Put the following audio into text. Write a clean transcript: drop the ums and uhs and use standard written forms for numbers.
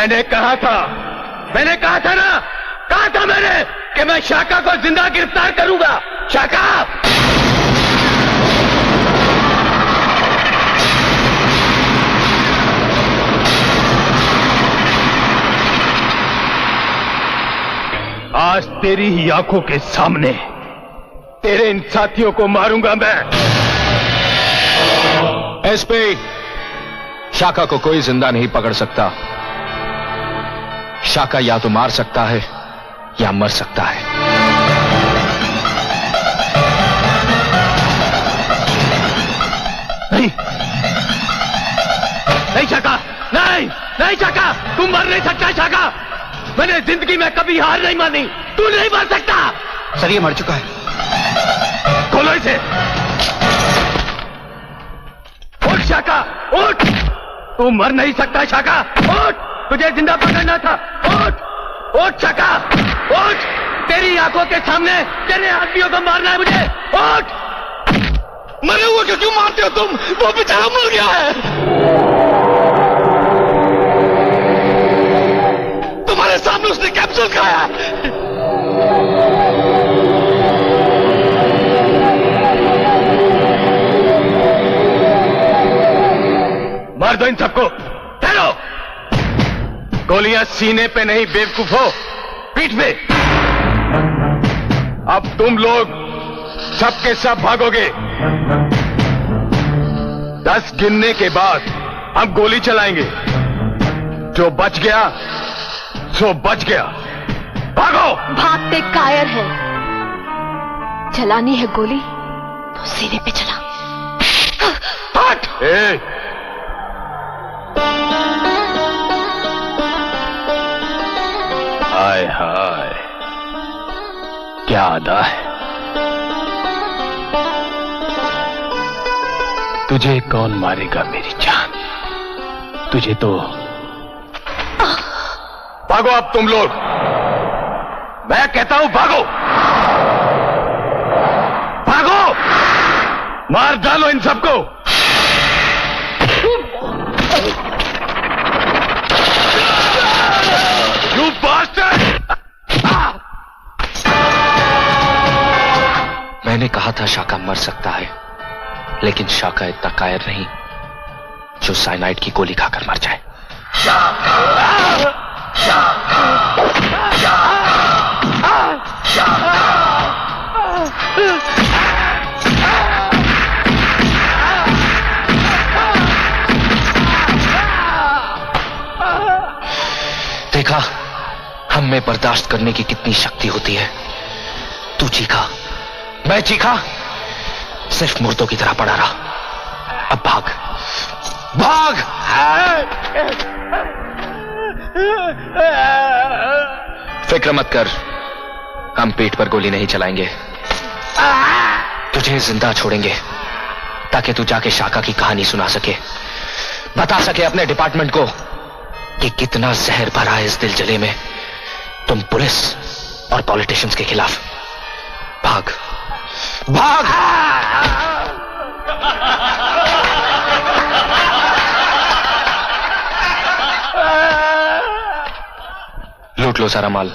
मैंने कहा था ना, कहा था मैंने कि मैं शाका को जिंदा गिरफ्तार करूंगा। शाका, आज तेरी ही आंखों के सामने तेरे इन साथियों को मारूंगा मैं। एसपी, शाका को कोई जिंदा नहीं पकड़ सकता। शाका या तो मार सकता है या मर सकता है। नहीं शाका, नहीं शाका, तुम मर नहीं सकता। शाका, मैंने जिंदगी में कभी हार नहीं मानी, तू नहीं मर सकता। सर, ये मर चुका है। खोलो इसे। उठ शाका, उठ। तू मर नहीं सकता शाका, उठ। तुझे जिंदा पकड़ना था। उठ शाका, उठ। तेरी आंखों के सामने तेरे आदमियों को मारना है मुझे। उठ। मरे हुए को क्यों मारते हो तुम? वो बेचारा मर गया है। तुम्हारे सामने उसने कैप्सूल खाया। मार दो इन सबको। ठहरो। गोलियां सीने पे नहीं बेवकूफ हो, पीठ पे। अब तुम लोग सबके सब भागोगे। 10 गिनने के बाद हम गोली चलाएंगे। जो बच गया सो बच गया। भागो। भागते कायर है। चलानी है गोली तो सीने पे चला। हट। हाय हाय, क्या अदा है। तुझे कौन मारेगा मेरी जान? तुझे तो भागो अब तुम लोग। मैं कहता हूं भागो, भागो। मार डालो इन सबको। You bastard! मैंने कहा था शाका मर सकता है, लेकिन शाका इतना कायर नहीं जो साइनाइड की गोली खाकर मर जाए। देखा हम में बर्दाश्त करने की कितनी शक्ति होती है। तू चीखा, मैं चीखा, सिर्फ मुर्दों की तरह पड़ा रहा। अब भाग, भाग। फिक्र मत कर, हम पीठ पर गोली नहीं चलाएंगे। तुझे जिंदा छोड़ेंगे ताकि तू जाके शाका की कहानी सुना सके, बता सके अपने डिपार्टमेंट को कि कितना जहर भरा है इस दिल जले में। तुम पुलिस और पॉलिटिशियंस के खिलाफ। भाग, भाग। लूट लो सारा माल।